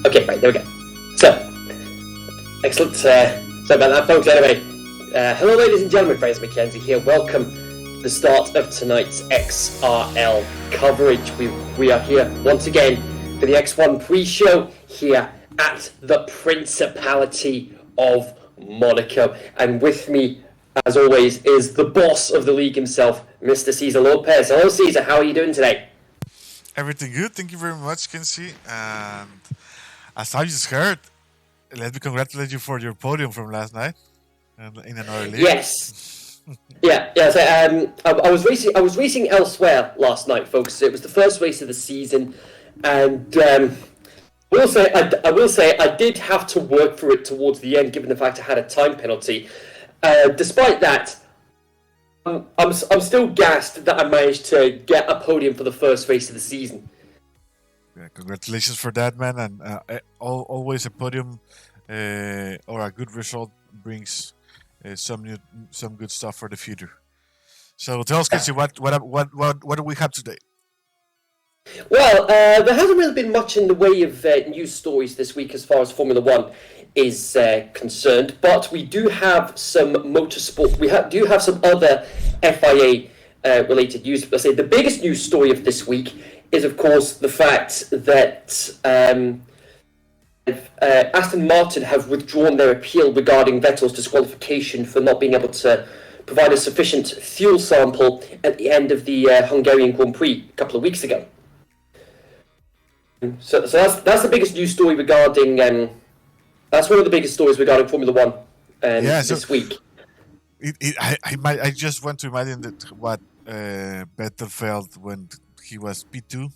Okay, right, there we go. So, excellent. Sorry about that, folks. Anyway, hello, ladies and gentlemen. Fraser McKenzie here. Welcome to the start of tonight's XRL coverage. We are here once again for the X1 Prix show here at the Principality of Monaco. And with me, as always, is the boss of the league himself, Mr. Cesar Lopez. Hello, Cesar. How are you doing today? Everything good. Thank you very much, Kenzie. And as I just heard, let me congratulate you for your podium from last night in another league. Yes. Yeah. So, I was racing elsewhere last night, folks. It was the first race of the season, and I will say I did have to work for it towards the end, given the fact I had a time penalty. Despite that, I'm still gassed that I managed to get a podium for the first race of the season. Yeah, congratulations for that, man. And always a podium or a good result brings some good stuff for the future. So tell us, Kenzie, what do we have today? Well, there hasn't really been much in the way of news stories this week as far as Formula One is concerned, but we do have some motorsport. We do have some other FIA related news. Let's say the biggest news story of this week is, of course, the fact that Aston Martin have withdrawn their appeal regarding Vettel's disqualification for not being able to provide a sufficient fuel sample at the end of the Hungarian Grand Prix a couple of weeks ago. So that's the biggest news story regarding. That's one of the biggest stories regarding Formula One this week. I just want to imagine that what Vettel felt when he was P2,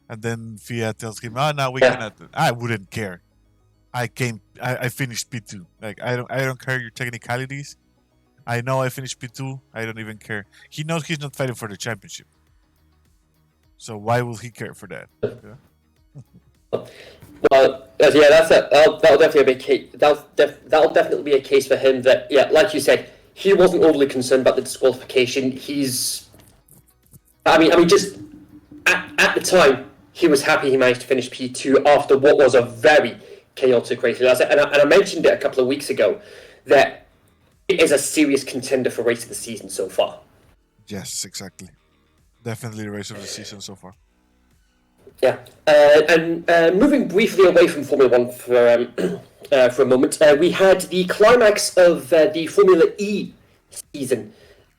and then FIA tells him, "Oh, now we cannot." I wouldn't care. I finished P2. Like I don't care your technicalities. I know I finished P2. I don't even care. He knows he's not fighting for the championship. So why will he care for that? Yeah. Well, yeah, that'll definitely be a case. That'll definitely be a case for him. That, yeah, like you said, he wasn't overly concerned about the disqualification. I mean, just at the time, he was happy he managed to finish P2 after what was a very chaotic race. And I mentioned it a couple of weeks ago that it is a serious contender for race of the season so far. Yes, exactly. Definitely race of the season so far. Yeah, and moving briefly away from Formula One for a moment, we had the climax of the Formula E season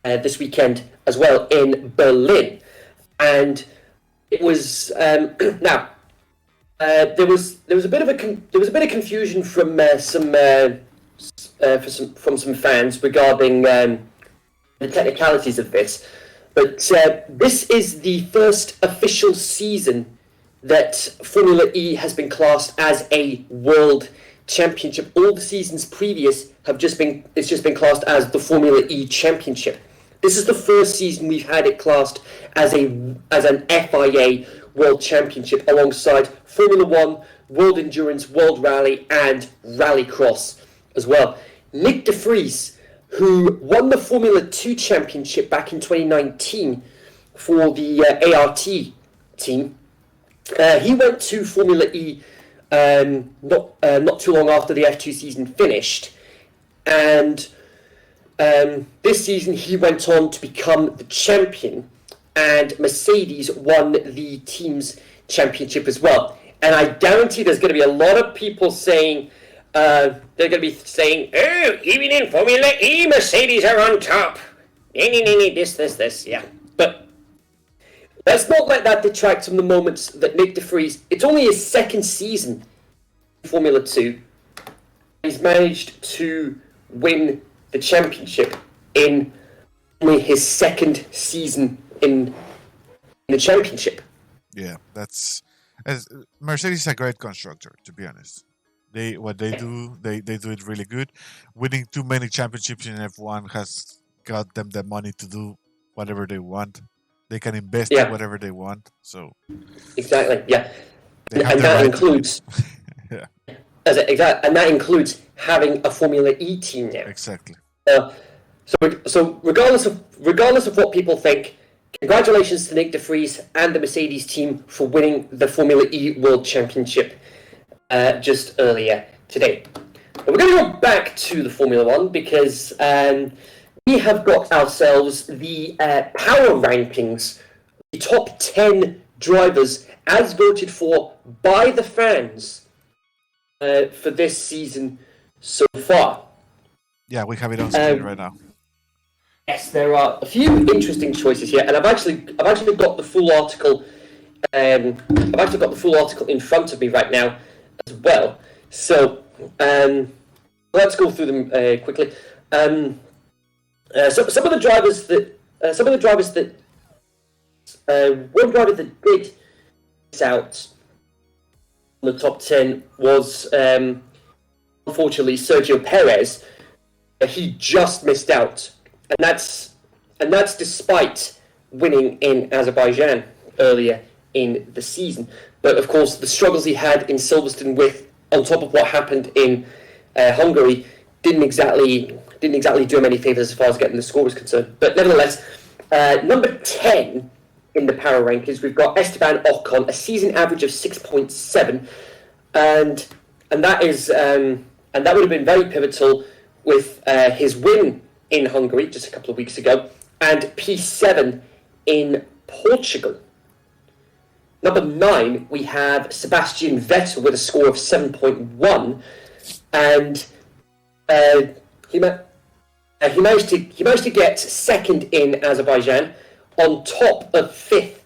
this weekend as well in Berlin, and it was now there was a bit of confusion from some fans regarding the technicalities of this, but this is the first official season that Formula E has been classed as a world championship. All the seasons previous it's just been classed as the Formula E Championship. This is the first season we've had it classed as an FIA World Championship alongside Formula One, World Endurance, World Rally, and Rallycross as well. Nick de Vries, who won the Formula 2 Championship back in 2019 for the ART team, he went to Formula E not too long after the F2 season finished, and this season he went on to become the champion, and Mercedes won the team's championship as well. And I guarantee there's going to be a lot of people saying, they're going to be saying, "Oh, even in Formula E, Mercedes are on top. This, yeah." But let's not let that detract from the moments that Nick de Vries, it's only his second season in Formula 2. He's managed to win the championship in only his second season in the championship. Yeah, Mercedes is a great constructor, to be honest. They do it really good. Winning too many championships in F1 has got them the money to do whatever they want. They can invest in whatever they want. So exactly, yeah, and that includes and that includes having a Formula E team now. Exactly. So regardless of what people think, Congratulations to Nick de Vries and the Mercedes team for winning the Formula E World Championship just earlier today. But we're going to go back to the Formula One because we have got ourselves the power rankings, the top 10 drivers as voted for by the fans for this season so far. Yeah, we have it on screen right now. Yes, there are a few interesting choices here, and I've actually got the full article. In front of me right now as well. So let's go through them quickly. Some of the drivers that one driver that did miss out on the top 10 was unfortunately Sergio Perez. He just missed out. And that's despite winning in Azerbaijan earlier in the season. But of course, the struggles he had in Silverstone, on top of what happened in Hungary, didn't exactly do him any favors as far as getting the score was concerned. But nevertheless, number 10 in the power rankings, we've got Esteban Ocon, a season average of 6.7, and that would have been very pivotal with his win in Hungary just a couple of weeks ago, and P7 in Portugal. Number 9, we have Sebastian Vettel with a score of 7.1, and he managed to get second in Azerbaijan, on top of 5th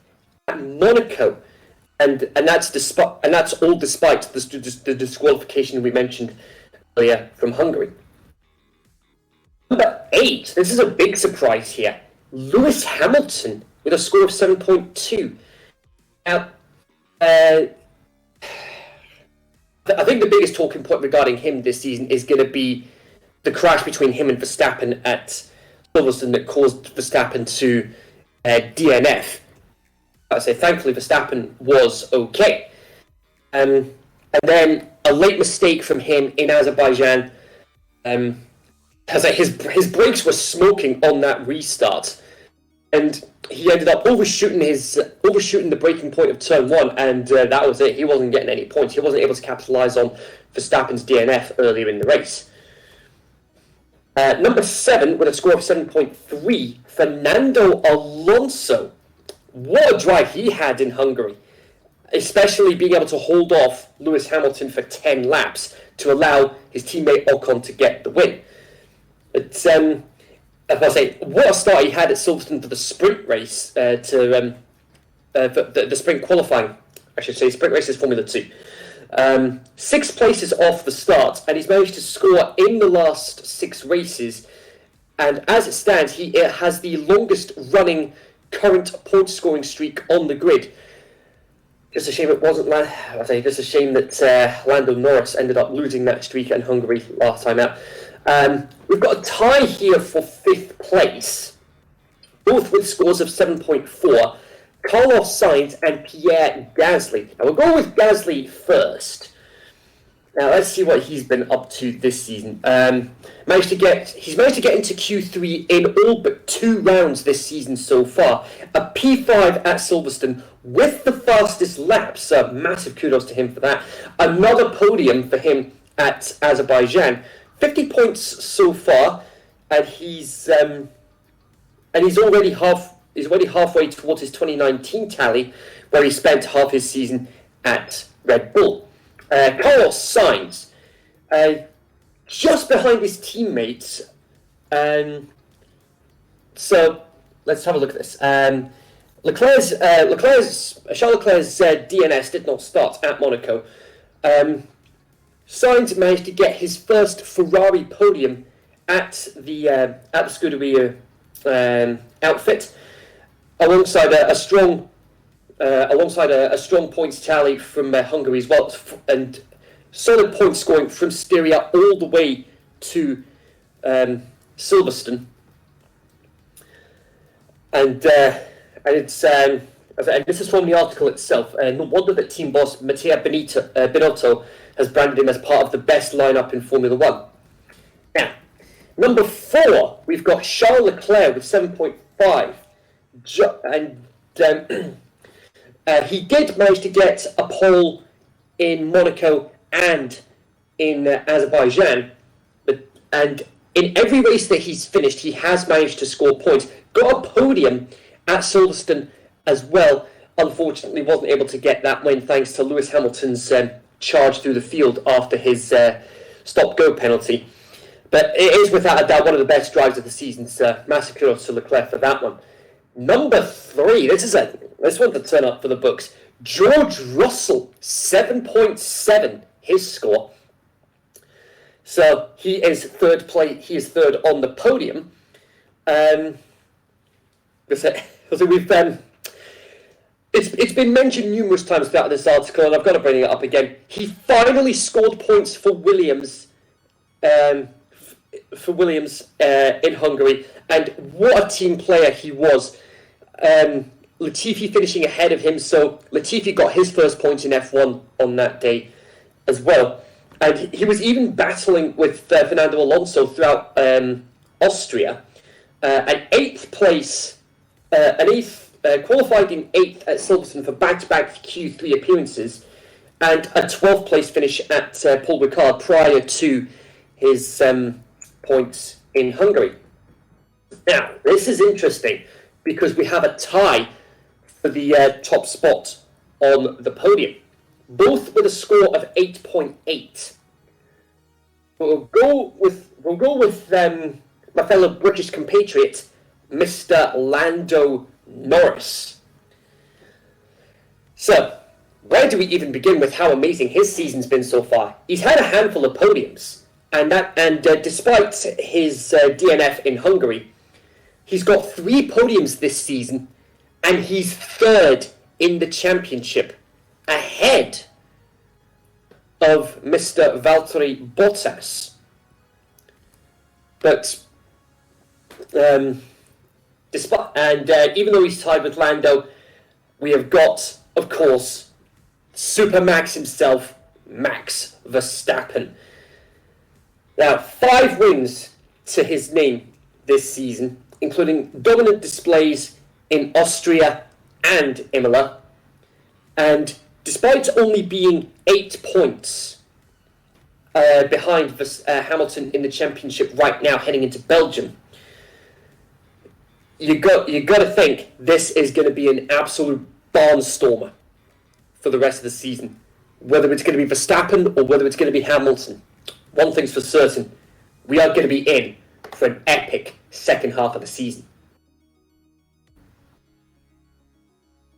at Monaco, and that's all despite the disqualification we mentioned earlier from Hungary. Number 8, this is a big surprise here. Lewis Hamilton with a score of 7.2. Now, I think the biggest talking point regarding him this season is going to be the crash between him and Verstappen at Silverstone that caused Verstappen to DNF. I say, thankfully, Verstappen was okay. And then a late mistake from him in Azerbaijan. His brakes were smoking on that restart, and he ended up overshooting the braking point of turn 1, and that was it. He wasn't getting any points. He wasn't able to capitalise on Verstappen's DNF earlier in the race. Number 7 with a score of 7.3, Fernando Alonso. What a drive he had in Hungary, especially being able to hold off Lewis Hamilton for 10 laps to allow his teammate Ocon to get the win. But as I say, what a start he had at Silverstone for the sprint race, for the sprint qualifying, I should say, sprint races Formula 2. 6 places off the start, and he's managed to score in the last 6 races. And as it stands, he has the longest running current point scoring streak on the grid. Just a shame it wasn't. Just a shame that Lando Norris ended up losing that streak in Hungary last time out. We've got a tie here for 5th place, both with scores of 7.4. Carlos Sainz and Pierre Gasly. Now we'll go with Gasly first. Now let's see what he's been up to this season. He's managed to get into Q3 in all but 2 rounds this season so far. A P5 at Silverstone with the fastest lap, so massive kudos to him for that. Another podium for him at Azerbaijan. 50 points so far, and he's already halfway towards his 2019 tally, where he spent half his season at Red Bull. Carlos Sainz, just behind his teammates. So let's have a look at this. Charles Leclerc's DNS did not start at Monaco. Sainz managed to get his first Ferrari podium at the Scuderia outfit, alongside a strong points tally from Hungary as well, and solid point scoring from Styria all the way to Silverstone. And this is from the article itself. No wonder that team boss Mattia Binotto has branded him as part of the best lineup in Formula 1. Now, number 4, we've got Charla Leclaire with 7.5. he did manage to get a pole in Monaco and in Azerbaijan, and in every race that he's finished, he has managed to score points. Got a podium at Silverstone as well. Unfortunately, wasn't able to get that win thanks to Lewis Hamilton's charge through the field after his stop-go penalty. But it is without a doubt one of the best drives of the season. So massive kudos to Leclerc for that one. Number 3, this one to turn up for the books. George Russell, 7.7, his score. So he is third on the podium. It's been mentioned numerous times throughout this article, and I've got to bring it up again. He finally scored points for Williams. In Hungary, and what a team player he was. Latifi finishing ahead of him, so Latifi got his first points in F1 on that day as well. And he was even battling with Fernando Alonso throughout Austria. An 8th place, qualified in 8th at Silverstone for back-to-back Q3 appearances, and a 12th place finish at Paul Ricard prior to his points in Hungary. Now, this is interesting because we have a tie for the top spot on the podium, both with a score of 8.8. We'll go with my fellow British compatriot, Mr. Lando Norris. So, where do we even begin with how amazing his season's been so far? He's had a handful of podiums, and despite his DNF in Hungary, he's got 3 podiums this season, and he's 3rd in the championship, ahead of Mr. Valtteri Bottas. But even though he's tied with Lando, we have got, of course, Super Max himself, Max Verstappen. Now, 5 wins to his name this season, including dominant displays in Austria and Imola. And despite only being 8 points behind Hamilton in the championship right now, heading into Belgium, you got to think this is going to be an absolute barnstormer for the rest of the season. Whether it's going to be Verstappen or whether it's going to be Hamilton, one thing's for certain: we are going to be in for an epic second half of the season.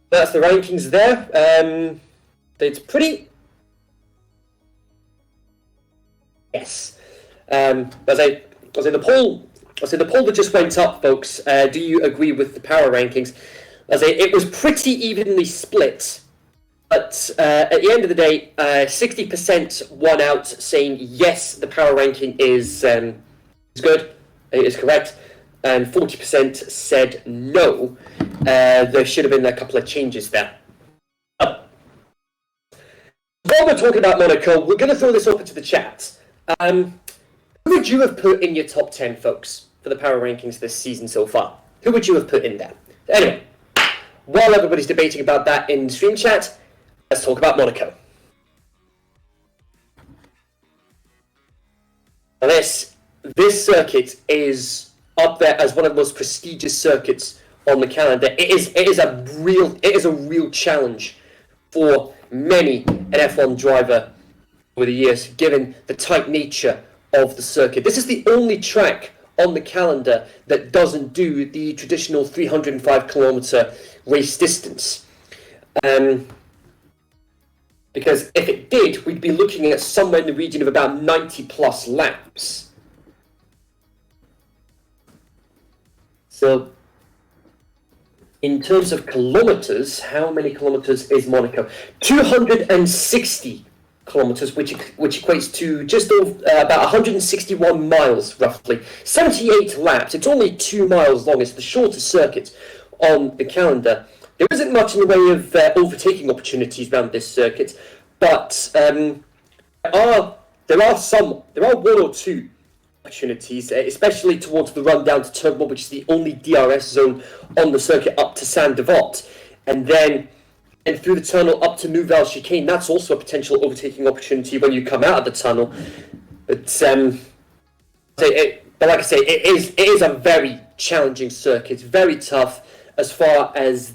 That's the rankings there. It's pretty. Yes. The poll that just went up, folks. Do you agree with the power rankings? It was pretty evenly split, but at the end of the day, 60% won out, saying yes, the power ranking is good, it is correct, and 40% said no. There should have been a couple of changes there. While we're talking about Monaco, we're going to throw this open to the chat. Who would you have put in your top 10, folks, for the power rankings this season so far? Who would you have put in there? Anyway, while everybody's debating about that in stream chat, let's talk about Monaco. Now this circuit is up there as one of the most prestigious circuits on the calendar. It is a real challenge for many an F1 driver over the years, given the tight nature of the circuit. This is the only track on the calendar that doesn't do the traditional 305-kilometer race distance. Because if it did, we'd be looking at somewhere in the region of about 90-plus laps. So, in terms of kilometers, how many kilometers is Monaco? 260 kilometers, which equates to just over, about 161 miles, roughly. 78 laps. It's only 2 miles long. It's the shortest circuit on the calendar. There isn't much in the way of overtaking opportunities around this circuit, but there are one or two opportunities, especially towards the run down to Turn 1, which is the only DRS zone on the circuit up to Saint-Devote. And then through the tunnel up to Nouvelle Chicane, that's also a potential overtaking opportunity when you come out of the tunnel. But like I say, it is a very challenging circuit. It's very tough as far as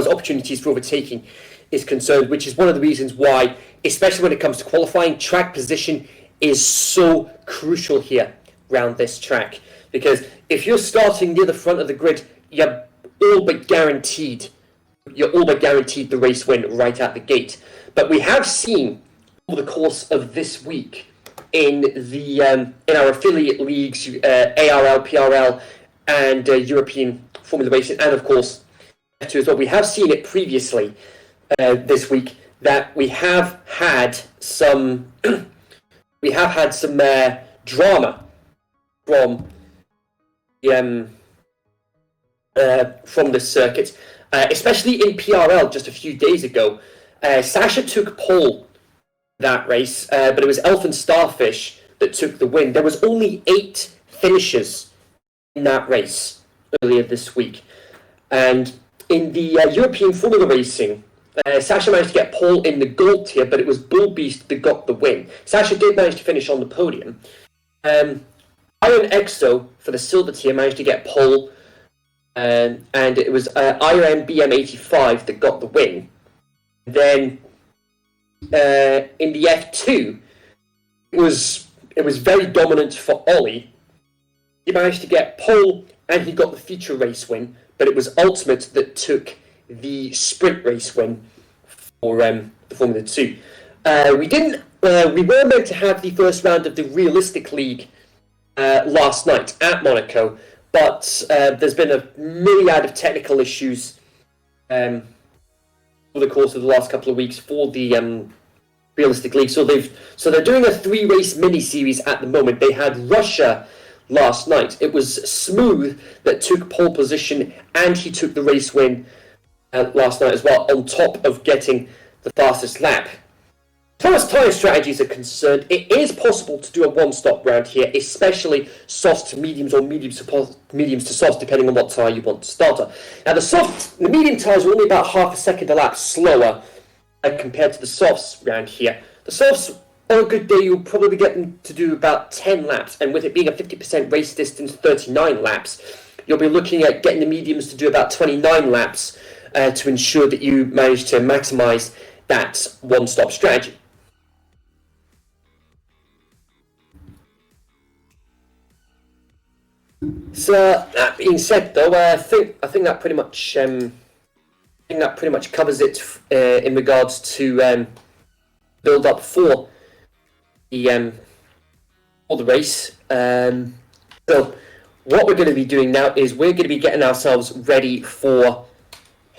opportunities for overtaking is concerned, which is one of the reasons why, especially when it comes to qualifying, track position is so crucial here around this track. Because if you're starting near the front of the grid, you're all but guaranteed the race win right at the gate. But we have seen over the course of this week in our affiliate leagues, ARL, PRL, and European Formula Racing, and of course F2 as well. We have seen it previously this week that we have had some drama from this circuit, especially in PRL just a few days ago. Sasha took pole that race, but it was Elfin Starfish that took the win. There was only 8 finishes in that race earlier this week. And in the European Formula Racing, Sasha managed to get pole in the gold tier, but it was Bull Beast that got the win. Sasha did manage to finish on the podium. Iron Exo for the silver tier managed to get pole, and it was Iron BM85 that got the win. Then in the F2, it was very dominant for Ollie. He managed to get pole and he got the feature race win, but it was Ultimate that took the sprint race win for the Formula 2. We were meant to have the first round of the Realistic League last night at Monaco, but there's been a myriad of technical issues over the course of the last couple of weeks for the Realistic League. So they're doing a 3-race mini-series at the moment. They had Russia last night. It was Smooth that took pole position, and he took the race win last night as well, on top of getting the fastest lap. As far as tyre strategies are concerned, it is possible to do a one-stop round here, especially softs to mediums or mediums to softs, depending on what tyre you want to start on. Now, the medium tyres are only about half a second a lap slower compared to the softs round here. The softs, on a good day, you'll probably get them to do about 10 laps, and with it being a 50% race distance, 39 laps, you'll be looking at getting the mediums to do about 29 laps to ensure that you manage to maximise that one-stop strategy. So that being said, though, I think that pretty much covers it in regards to build up for the race. So what we're going to be doing now is we're going to be getting ourselves ready for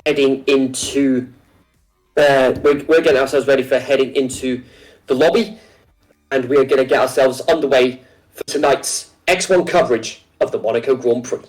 heading into. We're getting ourselves ready for heading into the lobby, and we're going to get ourselves underway for tonight's X1 coverage of the Monaco Grand Prix.